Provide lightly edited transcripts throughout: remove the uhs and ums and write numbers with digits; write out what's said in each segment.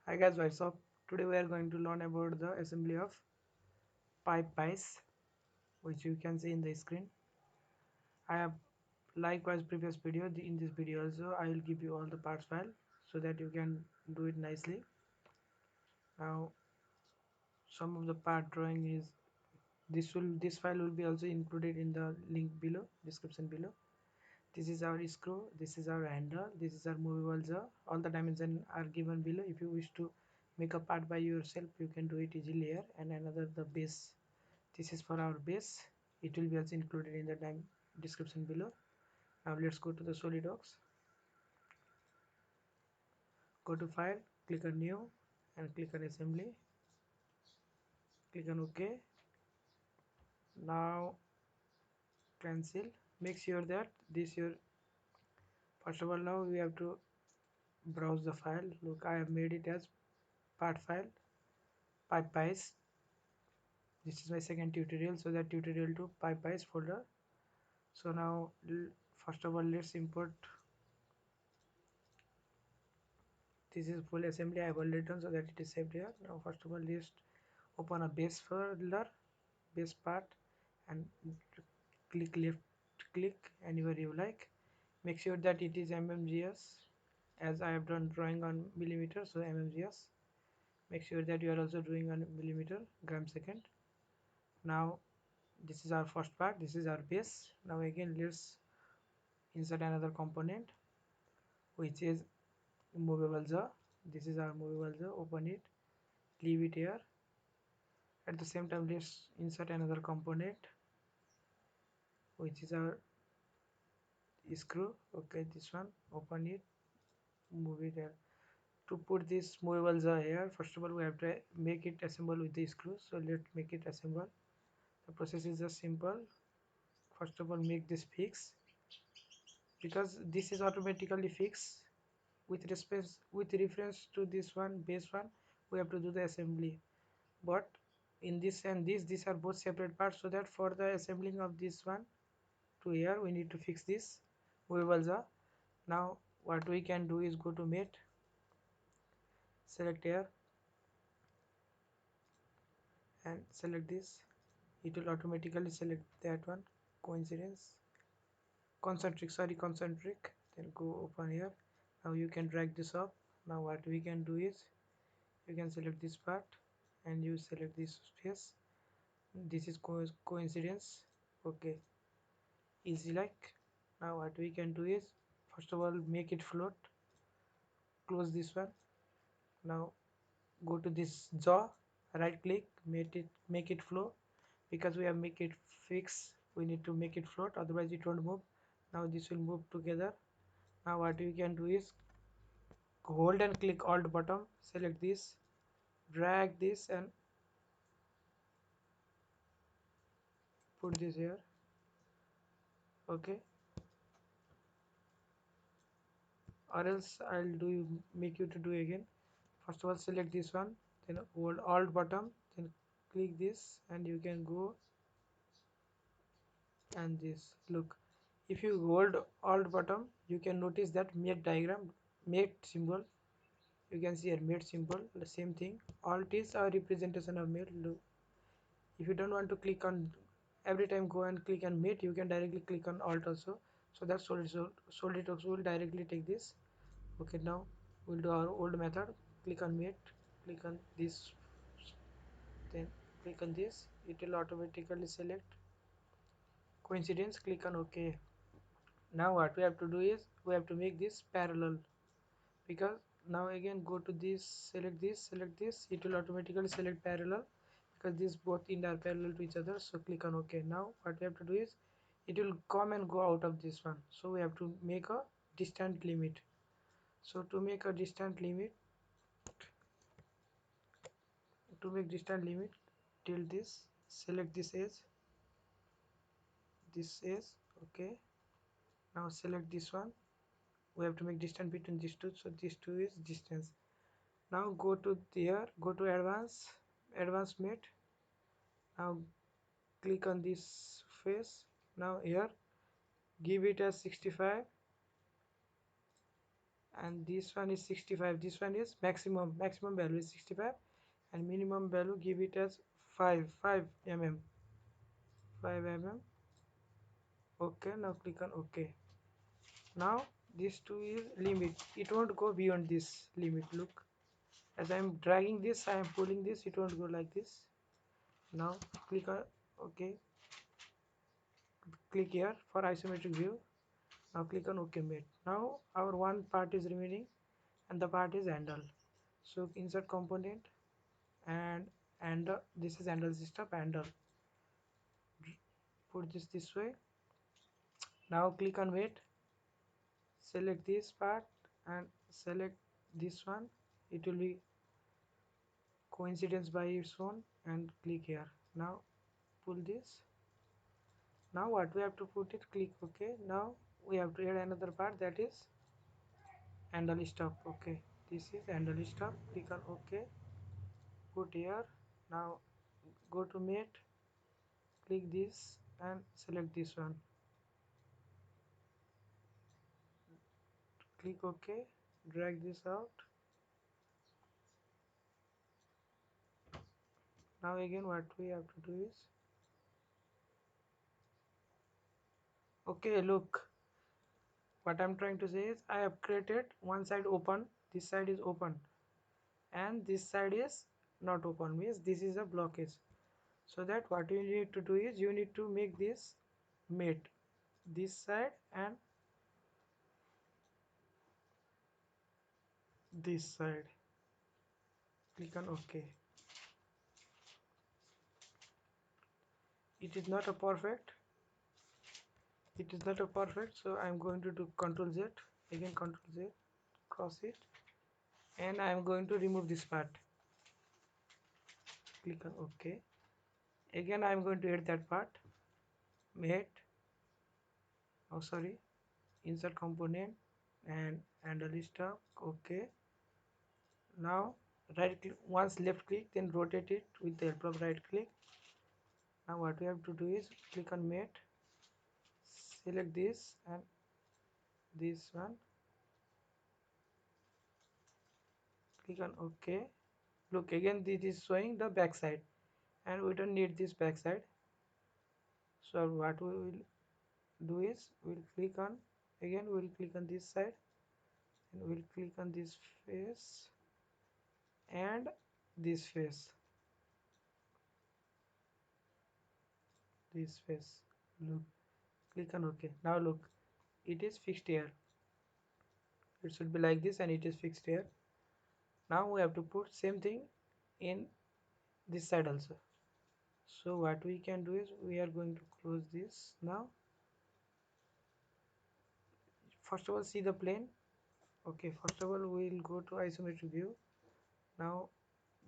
Hi guys, what's up? Today we are going to learn about the assembly of pipe pies, which you can see in the screen. I have likewise previous video. In this video also I will give you all the parts file so that you can do it nicely. Now some of the part drawing is this file will be also included in the link below, description below. This is our screw, this is our handle, this is our movable jaw. All the dimensions are given below. If you wish to make a part by yourself, you can do it easily here. And another, the base, this is for our base. It will be also included in the description below. Now let's go to the Solidworks. Go to file, click on new and click on assembly, click on OK. Now cancel. Make sure that this your, first of all, now we have to browse the file. Look, I have made it as part file, pipe pies. This is my second tutorial, so that tutorial to pipe pies folder. So now first of all, let's import. This is full assembly I have already done, so that it is saved here. Now first of all, let's open a base folder, base part, and click left click anywhere you like. Make sure that it is mmgs, as I have done drawing on millimeter, so mmgs. Make sure that you are also doing on millimeter, gram second. Now this is our first part, this is our base. Now again let's insert another component, which is movable jaw. This is our movable jaw. Open it, leave it here. At the same time, let's insert another component, which is our screw. Okay, this one. Open it, move it here. To put this movable jaw here, first of all we have to make it assemble with the screws. So let's make it assemble. The process is just simple. First of all, make this fix, because this is automatically fixed. With reference to this one, base one, we have to do the assembly. But in this and this, these are both separate parts, so that for the assembling of this one to here, we need to fix this movable jaw. Now what we can do is go to mate, select here and select this. It will automatically select that one. Coincidence, concentric. Then go open here. Now you can drag this up. Now what we can do is, you can select this part and you select this space. This is coincidence. Okay, easy like. Now what we can do is, first of all, make it float. Close this one. Now go to this jaw, right click, make it flow. Because we have make it fix, we need to make it float, otherwise it won't move. Now this will move together. Now what we can do is, hold and click alt button, select this, drag this and put this here. Okay, or else I'll make you to do again. First of all, select this one, then hold alt button, then click this and you can go. And this, look, if you hold alt button, you can notice that mate diagram, mate symbol. You can see here mate symbol, the same thing. Alt is a representation of mate. Look, if you don't want to click on every time go and click on mate, you can directly click on alt also, so that Solidworks will directly take this. Okay, now we'll do our old method. Click on mate, click on this, then click on this. It will automatically select coincidence. Click on OK. Now what we have to do is, we have to make this parallel. Because now again go to this, select this, it will automatically select parallel, because these both end are parallel to each other. So click on OK. Now what we have to do is, it will come and go out of this one, so we have to make a distant limit. So to make a distant limit, till this, select this edge. Okay, now select this one. We have to make distance between these two, so these two is distance. Now go to here, go to advanced mate. Now click on this face. Now here give it as 65 and this one is 65. This one is maximum value is 65, and minimum value give it as 5 mm, 5 mm. Okay, now click on OK. Now this 2 is limit, it won't go beyond this limit. Look, as I am dragging this, I am pulling this, it won't go like this. Now click on OK, click here for isometric view. Now click on OK mate. Now our one part is remaining, and the part is handle. So insert component, and this is handle system handle. Put this way. Now click on weight, select this part and select this one. It will be coincidence by its own, and click here. Now pull this. Now what we have to put it, click OK. Now we have to add another part, that is handle stop. Okay, this is handle stop. Click on OK, put here. Now go to mate, click this and select this one, click OK, drag this out. Now again what we have to do is, okay, look, what I'm trying to say is I have created one side open, this side is open, and this side is not open, means this is a blockage. So that what you need to do is you need to make this mate, this side and this side. Click on OK. It is not a perfect, it is not a perfect, so I'm going to do Ctrl Z, again Ctrl Z, cross it, and I'm going to remove this part. Click on OK. Again I'm going to add that part, mate, oh sorry, insert component and handle stop. OK. Now right click, once left click, then rotate it with the help of right click. Now what we have to do is click on mate, select this and this one, click on OK. Look, again this is showing the back side, and we don't need this back side. So what we will do is we'll click on, again we'll click on this side, and we'll click on this face and this face, this face. Look, click on OK. Now look, it is fixed here, it should be like this, and it is fixed here. Now we have to put same thing in this side also. So what we can do is we are going to close this. Now first of all see the plane. Okay, first of all we will go to isometric view. Now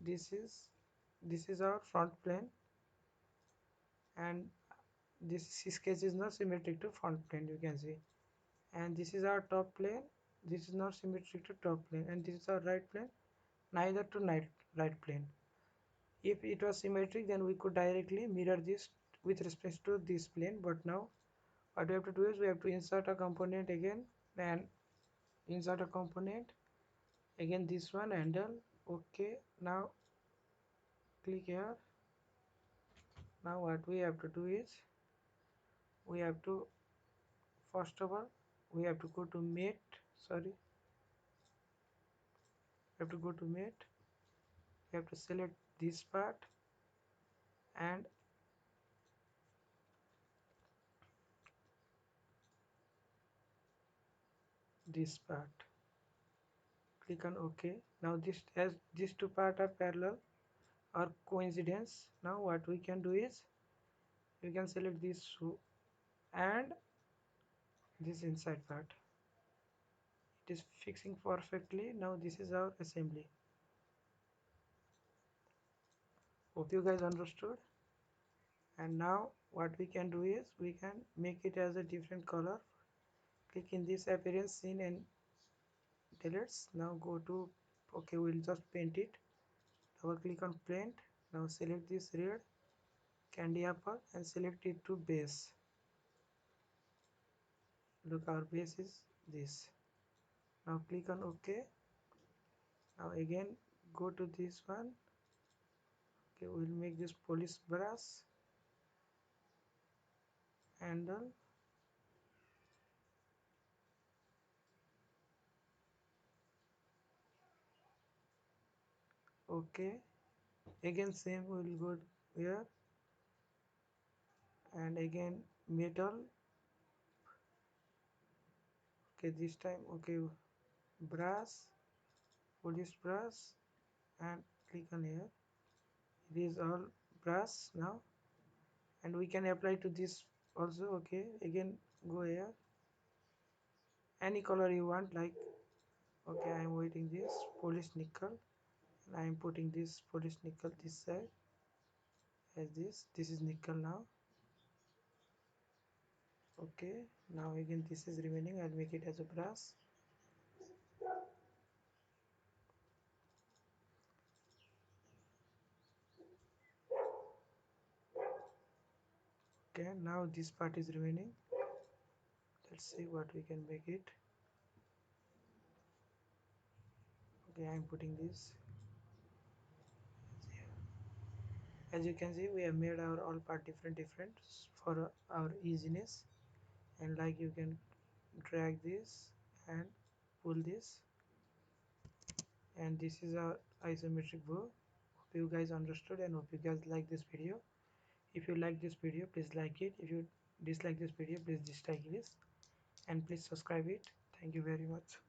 this is our front plane, and this sketch is not symmetric to front plane, you can see, and this is our top plane, this is not symmetric to top plane, and this is our right plane, neither to right plane. If it was symmetric, then we could directly mirror this with respect to this plane, but now what we have to do is we have to insert a component again, and insert a component again, this one handle. Okay, now click here. Now what we have to do is we have to, first of all we have to go to mate, sorry, we have to go to mate, we have to select this part and this part, click on OK. Now this, as these two parts are parallel or coincidence, now what we can do is we can select this and this inside part, it is fixing perfectly. Now this is our assembly. Hope you guys understood. And now what we can do is we can make it as a different color. Click in this appearance scene and deletes. Now go to, okay, we'll just paint it. Double click on paint. Now select this red candy apple and select it to base. Look, our base is this. Now click on OK. Now again go to this one. Okay, we'll make this police brass handle. Okay, again same, we'll go here and again metal. Okay, this time okay, brass, police brass, and click on here. It is all brass now, and we can apply to this also. Okay, again go here, any color you want, like okay, I am waiting this polish nickel, and I am putting this polish nickel this side as this is nickel now. Okay, now again this is remaining, I'll make it as a brass. Okay, now this part is remaining. Let's see what we can make it. Okay, I'm putting this here. As you can see, we have made our all part different for our easiness. And like you can drag this and pull this, and this is our isometric bow. Hope you guys understood and hope you guys like this video. If you like this video, please like it. If you dislike this video, please dislike this, and please subscribe it. Thank you very much.